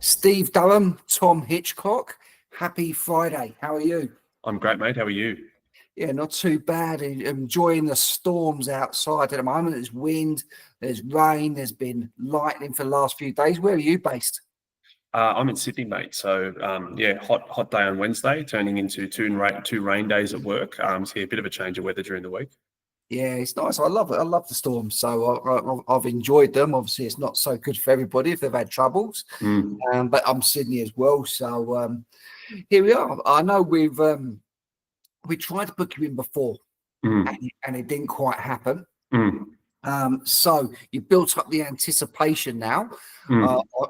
Steve Durham, Tom Hitchcock. Happy Friday. How are you? I'm great, mate. How are you? Yeah, not too bad. Enjoying the storms outside at the moment. There's wind, there's rain, there's been lightning for the last few days. Where are you based? I'm in Sydney, mate. So, hot day on Wednesday, turning into two rain days at work. So, a bit of a change of weather during the week. Yeah, it's nice. I love it. I love the storms. So I've enjoyed them. Obviously, it's not so good for everybody if they've had troubles. But I'm Sydney as well. So here we are. I know we tried to book you in before, and it didn't quite happen. So you built up the anticipation now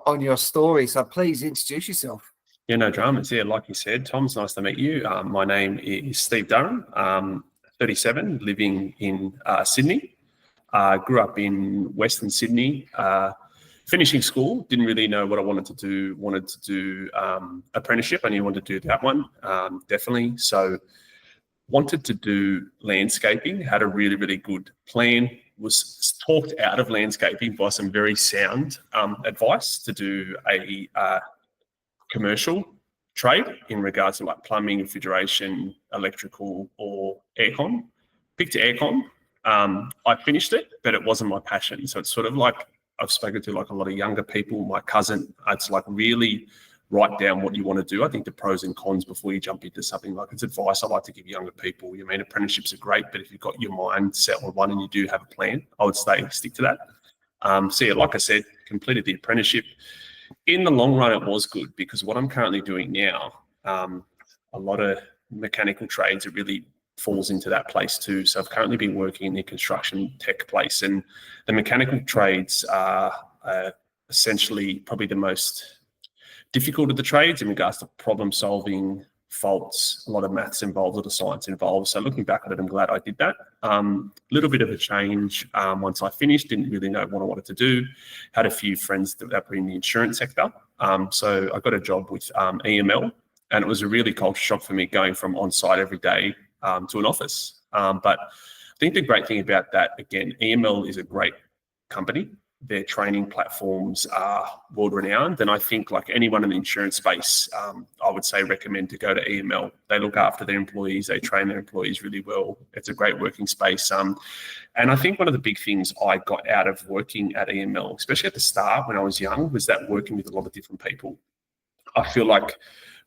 on your story. So please introduce yourself. Yeah, no dramas. Yeah, like you said, Tom, it's nice to meet you. My name is Steve Durham, 37, living in Sydney. Grew up in Western Sydney. Finishing school, didn't really know what I wanted to do. Wanted to do apprenticeship. I knew I wanted to do that one, definitely. So wanted to do landscaping, had a really, really good plan, was talked out of landscaping by some very sound advice to do a commercial trade in regards to like plumbing, refrigeration, electrical, or aircon. Picked aircon. I finished it, but it wasn't my passion. So it's sort of like I've spoken to like a lot of younger people, my cousin, it's like really write down what you want to do. I think the pros and cons before you jump into something. Like it's advice I like to give younger people. You mean apprenticeships are great, but if you've got your mind set on one and you do have a plan, I would stick to that. So yeah, like I said, completed the apprenticeship. In the long run, it was good because what I'm currently doing now, a lot of mechanical trades, it really falls into that place too. So I've currently been working in the construction tech place, and the mechanical trades are essentially probably the most difficult of the trades in regards to problem solving, faults, a lot of maths involved, a lot of science involved. So looking back at it, I'm glad I did that. Little bit of a change once I finished, didn't really know what I wanted to do. Had a few friends that were in the insurance sector. So I got a job with EML, and it was a really culture shock for me going from on-site every day to an office. But I think the great thing about that, again, EML is a great company. Their training platforms are world-renowned, and I think like anyone in the insurance space, I would say recommend to go to EML. They look after their employees, they train their employees really well. It's a great working space. And I think one of the big things I got out of working at EML, especially at the start when I was young, was that working with a lot of different people. I feel like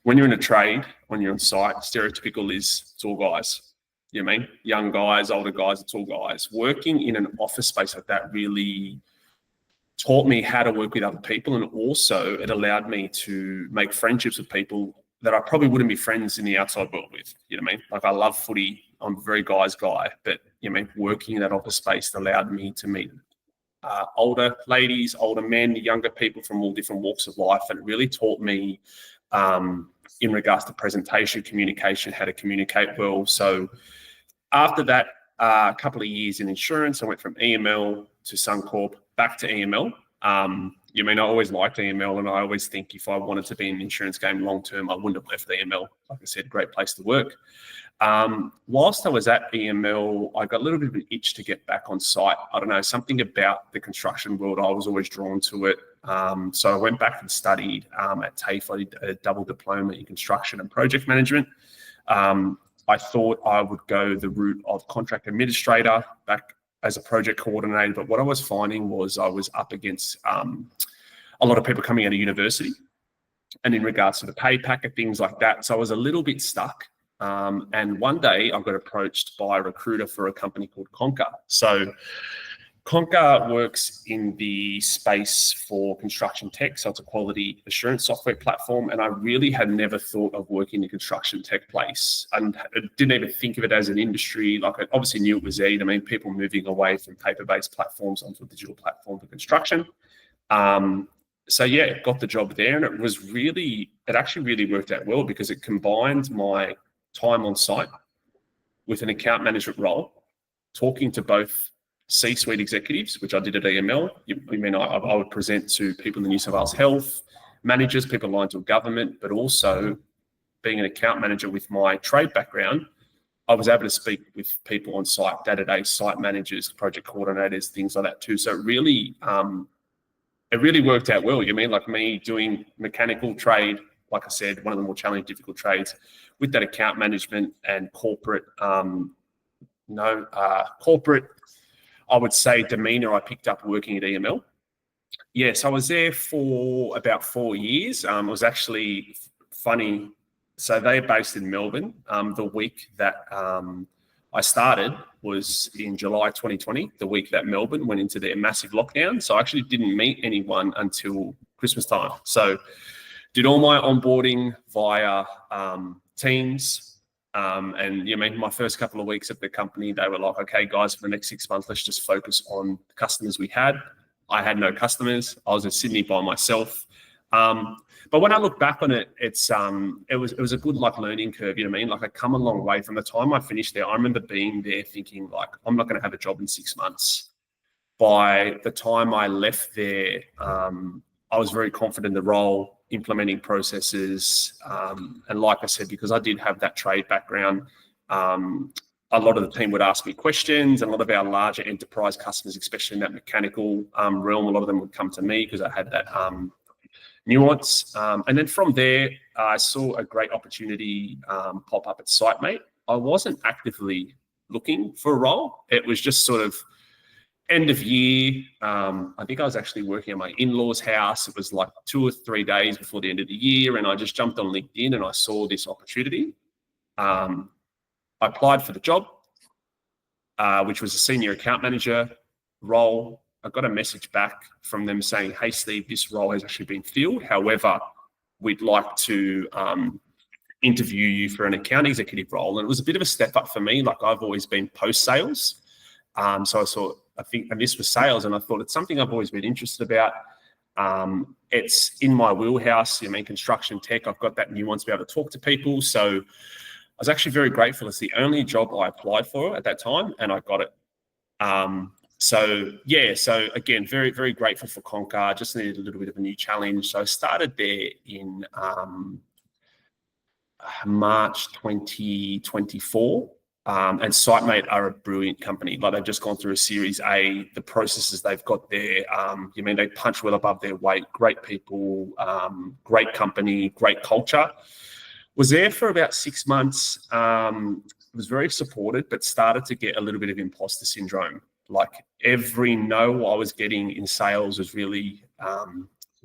when you're in a trade, when you're on site, stereotypical is it's all guys. You know what I mean? Young guys, older guys, it's all guys. Working in an office space like that really taught me how to work with other people, and also it allowed me to make friendships with people that I probably wouldn't be friends in the outside world with. You know what I mean? Like I love footy. I'm a very guys guy, but you know, what I mean, working in that office space allowed me to meet older ladies, older men, younger people from all different walks of life, and it really taught me in regards to presentation, communication, how to communicate well. So after that, a couple of years in insurance, I went from EML to Suncorp, back to EML. You mean I always liked EML, and I always think if I wanted to be in the insurance game long term, I wouldn't have left EML. Like I said, great place to work. Whilst I was at EML, I got a little bit of an itch to get back on site. I don't know, something about the construction world, I was always drawn to it. So I went back and studied at TAFE. I did a double diploma in construction and project management. I thought I would go the route of contract administrator back as a project coordinator, but what I was finding was I was up against a lot of people coming out of university, and in regards to the pay packet, things like that. So I was a little bit stuck. And one day I got approached by a recruiter for a company called Conquer. So Conquer works in the space for construction tech. So it's a quality assurance software platform. And I really had never thought of working in the construction tech place, and didn't even think of it as an industry. Like I obviously knew it was there. I mean, people moving away from paper-based platforms onto a digital platform for construction. So yeah, got the job there, and it actually really worked out well because it combined my time on site with an account management role, talking to both C-suite executives, which I did at EML. I would present to people in the New South Wales Health, managers, people aligned to government, but also being an account manager with my trade background, I was able to speak with people on site, day-to-day site managers, project coordinators, things like that too. So it really it really worked out well. You mean like me doing mechanical trade, like I said, one of the more challenging, difficult trades, with that account management and corporate, corporate, I would say, demeanor I picked up working at EML. Yes, I was there for about 4 years. It was actually funny. So they're based in Melbourne. The week that I started was in July 2020, the week that Melbourne went into their massive lockdown. So I actually didn't meet anyone until Christmas time. So did all my onboarding via Teams. And my first couple of weeks at the company, they were like, okay, guys, for the next 6 months, let's just focus on the customers we had. I had no customers. I was in Sydney by myself. But when I look back on it, it was a good learning curve. You know what I mean? Like I come a long way from the time I finished there. I remember being there thinking like, I'm not going to have a job in 6 months. By the time I left there, I was very confident in the role, implementing processes. And like I said, because I did have that trade background, a lot of the team would ask me questions, and a lot of our larger enterprise customers, especially in that mechanical realm, a lot of them would come to me because I had that nuance. And then from there, I saw a great opportunity pop up at SiteMate. I wasn't actively looking for a role. It was just sort of end of year. I think I was actually working at my in-laws' house. It was like 2 or 3 days before the end of the year, and I just jumped on LinkedIn and I saw this opportunity. I applied for the job, which was a senior account manager role. I got a message back from them saying, hey, Steve, this role has actually been filled. However, we'd like to interview you for an account executive role. And it was a bit of a step up for me. Like I've always been post-sales. So I think, and this was sales, and I thought it's something I've always been interested about. It's in my wheelhouse, construction tech. I've got that nuance to be able to talk to people. So I was actually very grateful. It's the only job I applied for at that time, and I got it. So again, very, very grateful for Conquer. Just needed a little bit of a new challenge. So I started there in March 2024. And SiteMate are a brilliant company. Like they've just gone through a Series A. The processes they've got there, they punch well above their weight. Great people, great company, great culture. Was there for about 6 months. Was very supported, but started to get a little bit of imposter syndrome. Like every no I was getting in sales was really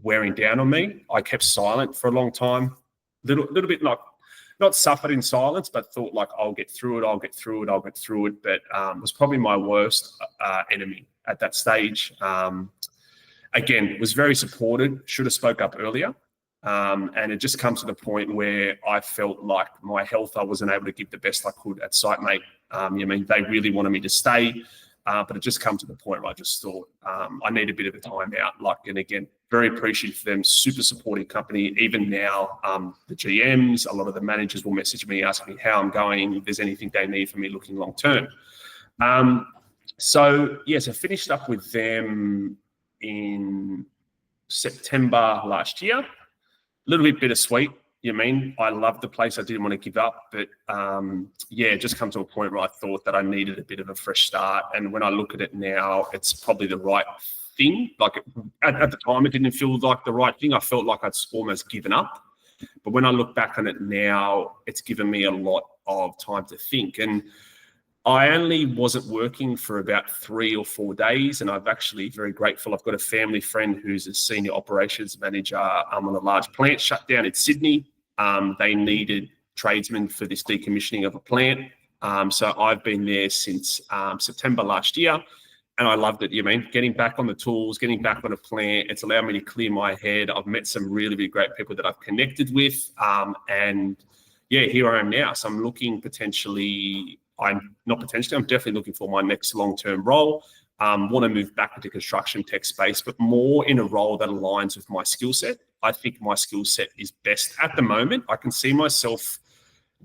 wearing down on me. I kept silent for a long time. Little bit like, not suffered in silence, but thought like, I'll get through it. But was probably my worst enemy at that stage. Again, was very supported, should have spoke up earlier. And it just comes to the point where I felt like my health, I wasn't able to give the best I could at SiteMate. They really wanted me to stay, but it just come to the point where I just thought I need a bit of a time out. And again, very appreciative for them, super supportive company. Even now, the GMs, a lot of the managers will message me, asking me how I'm going, if there's anything they need from me looking long term. So finished up with them in September last year. A little bit bittersweet. I loved the place. I didn't want to give up, but just come to a point where I thought that I needed a bit of a fresh start. And when I look at it now, it's probably the right thing. Like at the time, it didn't feel like the right thing. I felt like I'd almost given up. But when I look back on it now, it's given me a lot of time to think. And I only wasn't working for about 3 or 4 days, and I've actually very grateful. I've got a family friend who's a senior operations manager on a large plant shut down in Sydney. They needed tradesmen for this decommissioning of a plant. So I've been there since September last year, and I loved it. Getting back on the tools, getting back on a plant, it's allowed me to clear my head. I've met some really, really great people that I've connected with, and here I am now. So I'm looking I'm definitely looking for my next long-term role. Want to move back into construction tech space, but more in a role that aligns with my skill set. I think my skill set is best at the moment. I can see myself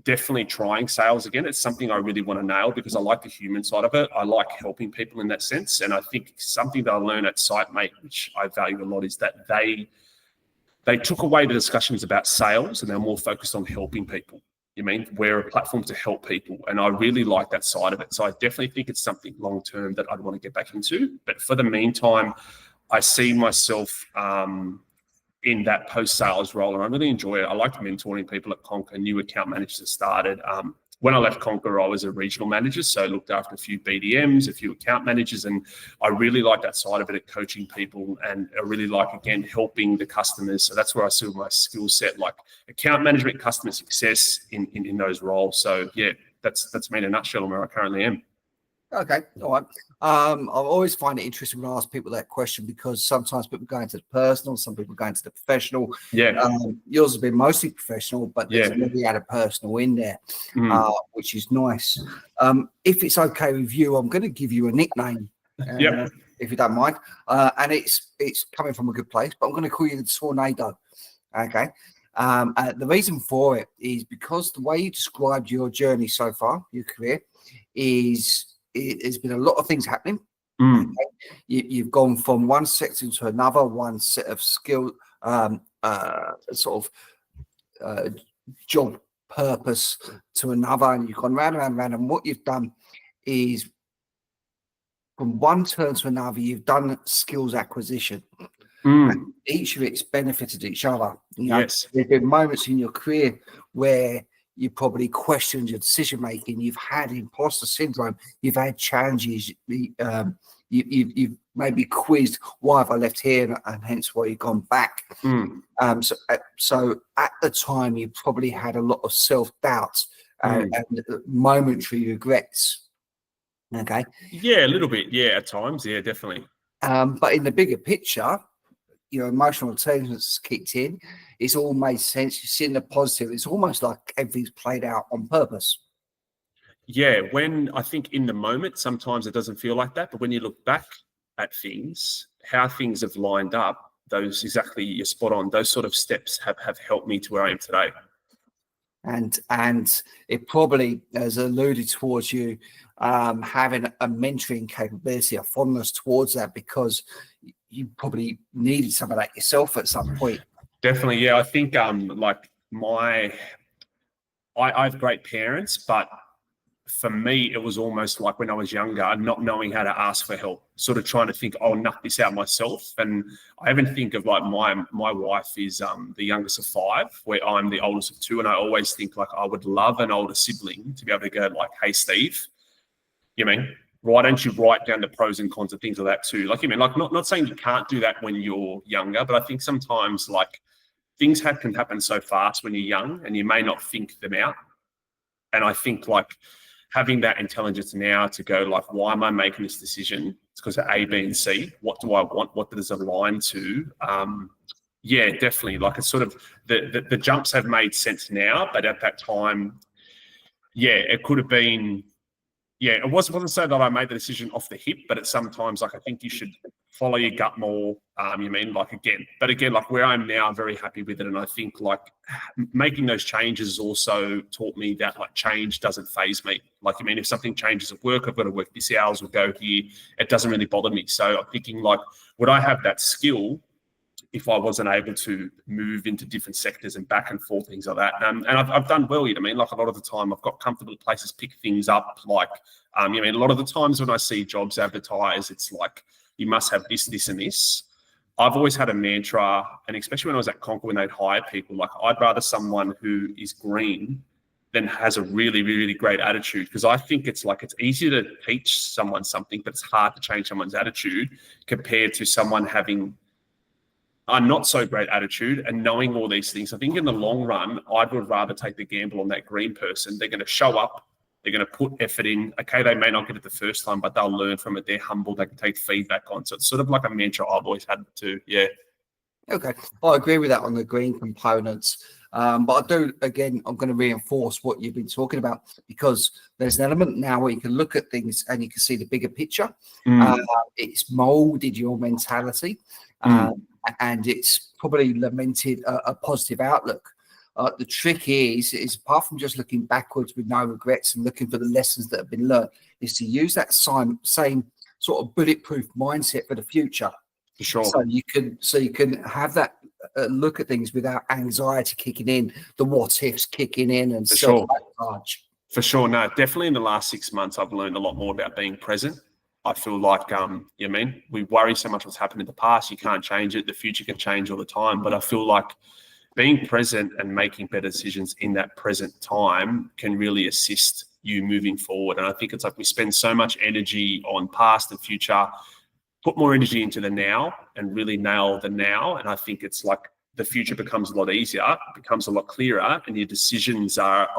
definitely trying sales again. It's something I really want to nail because I like the human side of it. I like helping people in that sense. And I think something that I learned at SiteMate, which I value a lot, is that they took away the discussions about sales and they're more focused on helping people. We're a platform to help people. And I really like that side of it. So I definitely think it's something long-term that I'd want to get back into. But for the meantime, I see myself in that post-sales role, and I really enjoy it. I like mentoring people at Conquer, new account managers that started. When I left Conquer, I was a regional manager, so I looked after a few BDMs, a few account managers, and I really like that side of it, at coaching people, and I really like, again, helping the customers. So that's where I see my skill set, like account management, customer success in those roles. So yeah, that's me in a nutshell and where I currently am. Okay, all right. I always find it interesting when I ask people that question, because sometimes people go into the personal, some people go into the professional. Yeah. Yours has been mostly professional, but there's maybe had a personal in there, which is nice. If it's okay with you, I'm going to give you a nickname, if you don't mind. And it's coming from a good place, but I'm going to call you the Tornado. Okay. The reason for it is because the way you described your journey so far, your career, there's been a lot of things happening. Okay? You've gone from one sector to another, one set of skill, job purpose to another, and you've gone round and round and round. And what you've done is, from one turn to another, you've done skills acquisition. And each of it's benefited each other. You know, Yes. There's been moments in your career where you probably questioned your decision making. You've had imposter syndrome. You've had challenges. You've maybe quizzed, why have I left here, and hence why you've gone back. So at the time, you probably had a lot of self-doubt and momentary regrets. Okay. Yeah, a little bit. Yeah, at times. Yeah, definitely. But in the bigger picture, your emotional intelligence kicked in. It's all made sense. You've seen the positive. It's almost like everything's played out on purpose. Yeah, when I think in the moment, sometimes it doesn't feel like that. But when you look back at things, how things have lined up, those exactly, you're spot on. Those sort of steps have helped me to where I am today. And it probably has alluded towards you having a mentoring capability, a fondness towards that, because you probably needed some of that yourself at some point. Definitely, yeah. I think I have great parents, but for me, it was almost like when I was younger, not knowing how to ask for help, sort of trying to think, I'll nut this out myself. And I even think of like my wife is the youngest of 5, where I'm the oldest of 2. And I always think like I would love an older sibling to be able to go like, hey, Steve, you mean, why don't you write down the pros and cons of things like that too? Like, you mean, like not saying you can't do that when you're younger, but I think sometimes like things can happen so fast when you're young and you may not think them out. And I think like having that intelligence now to go like, why am I making this decision? It's because of A, B, and C. What do I want? What does it align to? Yeah, definitely. Like it's sort of the jumps have made sense now, but at that time, yeah, it could have been. Yeah, it wasn't so that I made the decision off the hip, but it's sometimes like I think you should follow your gut more. But again, like where I'm now, I'm very happy with it, and I think like making those changes also taught me that like change doesn't faze me. Like if something changes at work, I've got to work this hours or go here. It doesn't really bother me. So I'm thinking like, would I have that skill if I wasn't able to move into different sectors and back and forth, things like that. And I've done well, like a lot of the time I've got comfortable places, pick things up. Like, a lot of the times when I see jobs advertised, it's like, you must have this, this, and this. I've always had a mantra, and especially when I was at Conquer, when they'd hire people, like I'd rather someone who is green than has a really, really great attitude. Because I think it's easier to teach someone something, but it's hard to change someone's attitude compared to someone having a not so great attitude and knowing all these things. I think in the long run, I would rather take the gamble on that green person. They're going to show up. They're going to put effort in. Okay, they may not get it the first time, but they'll learn from it. They're humble. They can take feedback on. So it's sort of like a mantra I've always had too. Yeah. Okay. I agree with that on the green components. But I do, again, I'm going to reinforce what you've been talking about, because there's an element now where you can look at things and you can see the bigger picture. It's molded your mentality. And it's probably lamented a positive outlook. The trick is apart from just looking backwards with no regrets and looking for the lessons that have been learned, is to use that same sort of bulletproof mindset for the future. For sure. So you can have that look at things without anxiety kicking in, the what ifs kicking in, and self-sabotage. For sure. No, definitely in the last 6 months, I've learned a lot more about being present. I feel like, we worry so much what's happened in the past. You can't change it. The future can change all the time. But I feel like being present and making better decisions in that present time can really assist you moving forward. And I think it's like we spend so much energy on past and future, put more energy into the now and really nail the now. And I think it's like the future becomes a lot easier, becomes a lot clearer, and your decisions are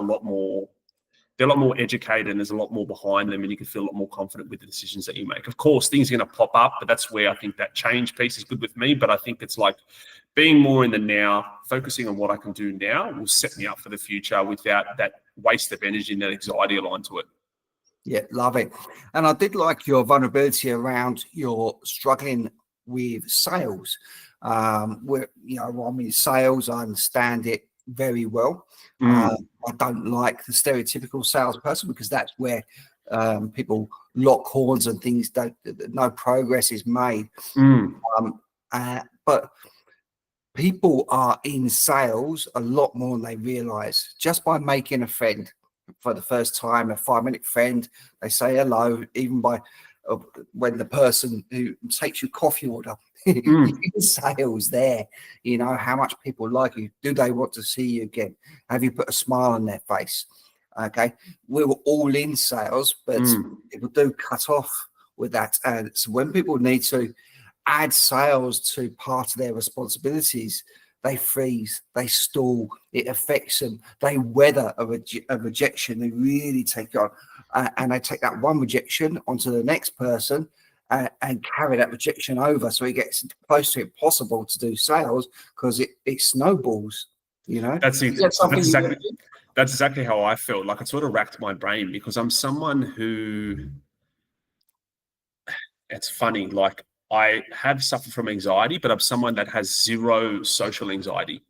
they're a lot more educated and there's a lot more behind them, and you can feel a lot more confident with the decisions that you make. Of course, things are going to pop up, but that's where I think that change piece is good with me. But I think it's like being more in the now, focusing on what I can do now will set me up for the future without that waste of energy and that anxiety aligned to it. Yeah, love it. And I did like your vulnerability around your struggling with sales. Sales, I understand it very well. I don't like the stereotypical salesperson, because that's where people lock horns and things no progress is made. But people are in sales a lot more than they realize. Just by making a friend for the first time, a 5-minute friend, they say hello, even by when the person who takes your coffee order, sales there, how much people like you. Do they want to see you again? Have you put a smile on their face? Okay, we were all in sales, but people do cut off with that. And so when people need to add sales to part of their responsibilities, they freeze, they stall, it affects them, they weather a rejection, they really take it on, and they take that one rejection onto the next person and carry that rejection over, so it gets close to impossible to do sales because it snowballs, That's exactly how I felt. Like, it sort of racked my brain, because I'm someone who, it's funny, like, I have suffered from anxiety, but I'm someone that has zero social anxiety.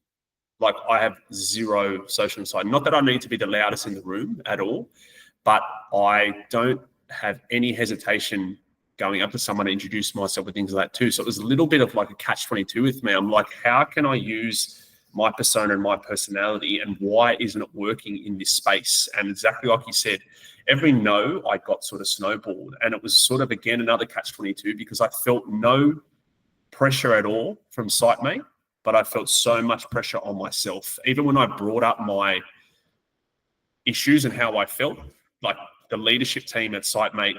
Like, I have zero social anxiety. Not that I need to be the loudest in the room at all, but I don't have any hesitation going up to someone to introduce myself and things like that too. So it was a little bit of like a catch-22 with me. I'm like, how can I use my persona and my personality, and why isn't it working in this space? And exactly like you said, every no I got sort of snowballed, and it was sort of, again, another catch-22, because I felt no pressure at all from SiteMate, but I felt so much pressure on myself. Even when I brought up my issues and how I felt, like, the leadership team at SiteMate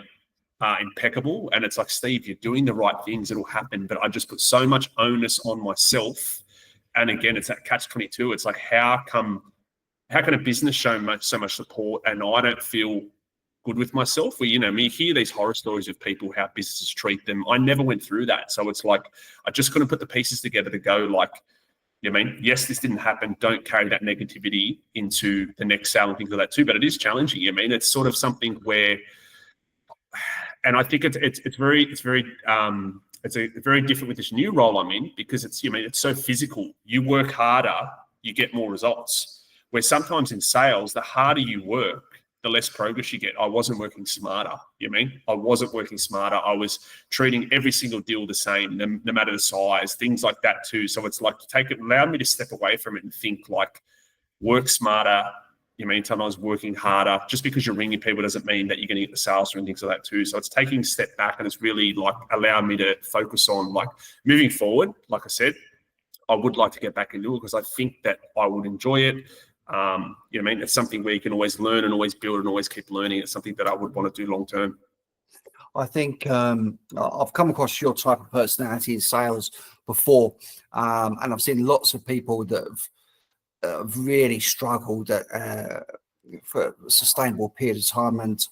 are impeccable, and it's like, Steve, you're doing the right things, it'll happen. But I just put so much onus on myself. And again, it's that catch-22. It's like, how can a business show so much support and I don't feel good with myself? Well, you hear these horror stories of people, how businesses treat them. I never went through that. So it's like, I just couldn't put the pieces together to go like, yes, this didn't happen. Don't carry that negativity into the next sale and things like that too. But it is challenging. It's sort of something where, and I think it's very different with this new role I'm in, because it's so physical. You work harder, you get more results. Where sometimes in sales, the harder you work, the less progress you get. I wasn't working smarter. I wasn't working smarter. I was treating every single deal the same, no matter the size, things like that too. So it's like, allowed me to step away from it and think like, work smarter. Sometimes working harder. Just because you're ringing people doesn't mean that you're going to get the sales and things like that too. So it's taking a step back, and it's really like allowing me to focus on like moving forward. Like I said, I would like to get back into it because I think that I would enjoy it. It's something where you can always learn and always build and always keep learning. It's something that I would want to do long term. I think I've come across your type of personality in sales before, and I've seen lots of people that have really struggled for a sustainable period of time, and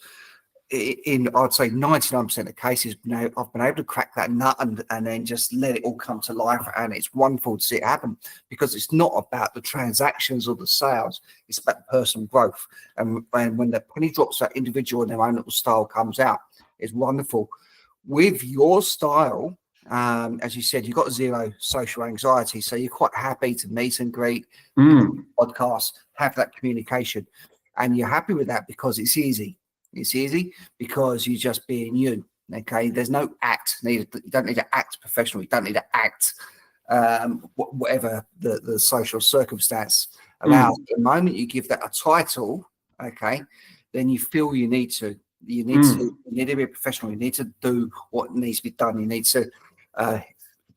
in I'd say 99% of cases, I've been able to crack that nut and then just let it all come to life, and it's wonderful to see it happen, because it's not about the transactions or the sales, it's about the personal growth. And when the penny drops, that individual and their own little style comes out, it's wonderful. With your style, as you said, you've got zero social anxiety, so you're quite happy to meet and greet, podcast, have that communication, and you're happy with that because it's easy. It's easy because you're just being you. Okay, there's no act needed. You don't need to act professional. You don't need to act whatever the social circumstance allows. The moment you give that a title, okay, then you feel you need to. You need to be a professional. You need to do what needs to be done. You need to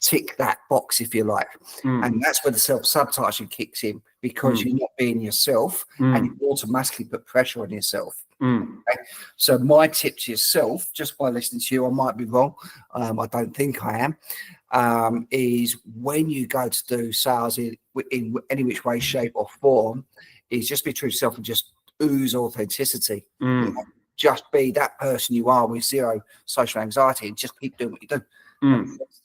tick that box, if you like. And that's where the self-sabotaging kicks in, because you're not being yourself and you automatically put pressure on yourself. Okay? So my tip to yourself, just by listening to you, I might be wrong, I don't think I am, is when you go to do sales in any which way, shape or form, is just be true to yourself and just ooze authenticity. You know? Just be that person you are with zero social anxiety and just keep doing what you do.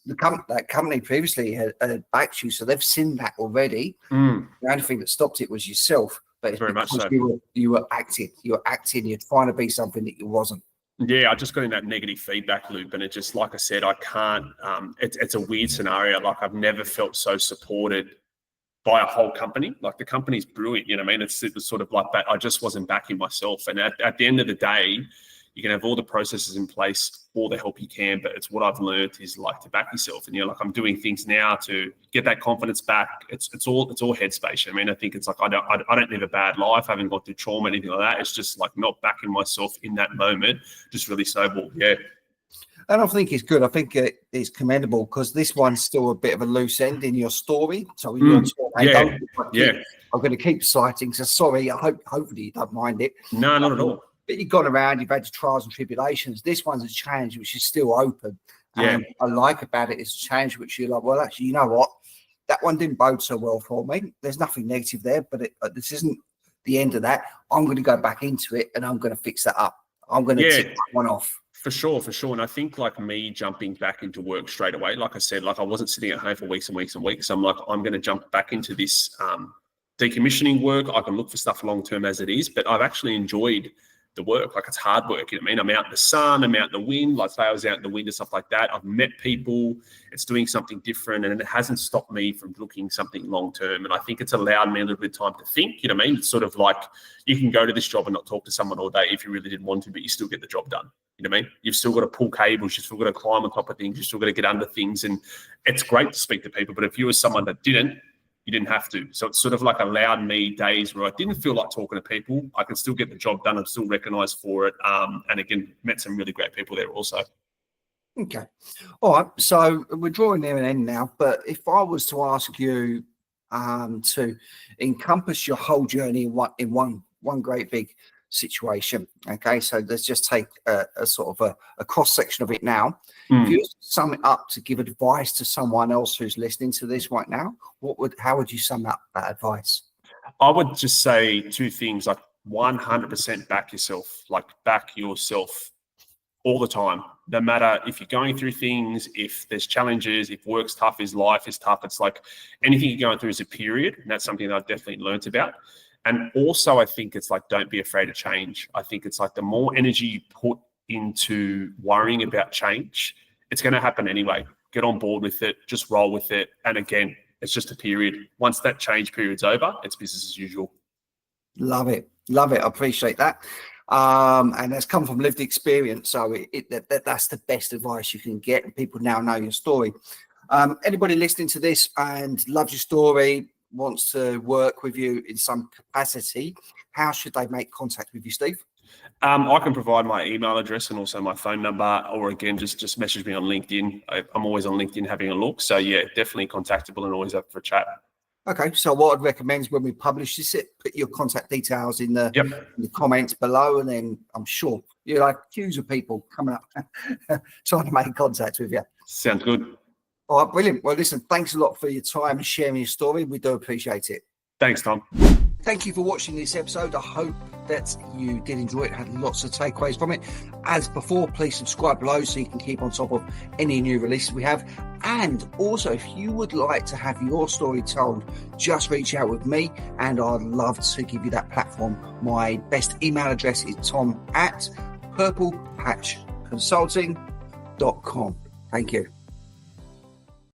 That company previously had backed you, so they've seen that already. The only thing that stopped it was yourself. But it's very much so. You were acting. You're trying to be something that you wasn't. Yeah, I just got in that negative feedback loop, and it just, like I said, I can't. It's a weird scenario. Like, I've never felt so supported by a whole company. Like, the company's brilliant. You know what I mean? It was sort of like that. I just wasn't backing myself. And at the end of the day, you can have all the processes in place, all the help you can, but it's what I've learned is like to back yourself. And like, I'm doing things now to get that confidence back. It's all headspace. I mean, I think it's like I don't live a bad life. I haven't gone through trauma, anything like that. It's just like not backing myself in that moment, just really snowballed. Yeah. And I think it's good. I think it's commendable, because this one's still a bit of a loose end in your story. So I'm going to keep citing. So sorry, hopefully you don't mind it. No, not at all. But you've gone around, you've had your trials and tribulations. This one's a challenge which is still open. And I like about it is a challenge which you're like, well, actually, you know what? That one didn't bode so well for me. There's nothing negative there, but this isn't the end of that. I'm going to go back into it and I'm going to fix that up. I'm going to tick that one off. For sure. And I think like me jumping back into work straight away, like I said, like I wasn't sitting at home for weeks and weeks and weeks. I'm like, I'm going to jump back into this decommissioning work. I can look for stuff long-term as it is, but I've actually enjoyed the work. Like, it's hard work. You know what I mean? I'm out in the sun, I'm out in the wind, like sales out in the wind and stuff like that. I've met people, it's doing something different, and it hasn't stopped me from looking something long-term. And I think it's allowed me a little bit of time to think, you know what I mean? It's sort of like, you can go to this job and not talk to someone all day if you really didn't want to, but you still get the job done. You know what I mean? You've still got to pull cables, you've still got to climb on top of things, you've still got to get under things. And it's great to speak to people, but if you were someone that didn't, you didn't have to. So it's sort of like allowed me days where I didn't feel like talking to people. I can still get the job done. I'm still recognized for it. And again, met some really great people there also. Okay. All right. So we're drawing near an end now, but if I was to ask you to encompass your whole journey in one great big situation. Okay. So let's just take a sort of a cross section of it now. If you sum it up to give advice to someone else who's listening to this right now, how would you sum up that advice? I would just say two things, like 100% back yourself, like back yourself all the time. No matter if you're going through things, if there's challenges, if work's tough, if life is tough, it's like anything you're going through is a period. And that's something that I've definitely learned about. And also, I think it's like, don't be afraid of change. I think it's like the more energy you put into worrying about change, it's going to happen anyway. Get on board with it, just roll with it. And again, it's just a period. Once that change period's over, it's business as usual. Love it. I appreciate that. And that's come from lived experience. So that's the best advice you can get. And people now know your story. Anybody listening to this and loves your story, wants to work with you in some capacity, how should they make contact with you, Steve? I can provide my email address and also my phone number, or again, just message me on LinkedIn. I'm always on LinkedIn having a look. So yeah, definitely contactable and always up for a chat. Okay. So what I'd recommend is when we publish this, put your contact details in the comments below, and then I'm sure you're like queues of people coming up trying to make contact with you. Sounds good. All right, brilliant. Well, listen, thanks a lot for your time and sharing your story. We do appreciate it. Thanks, Tom. Thank you for watching this episode. I hope that you did enjoy it, had lots of takeaways from it. As before, please subscribe below so you can keep on top of any new releases we have. And also, if you would like to have your story told, just reach out with me and I'd love to give you that platform. My best email address is tom@purplepatchconsulting.com. Thank you.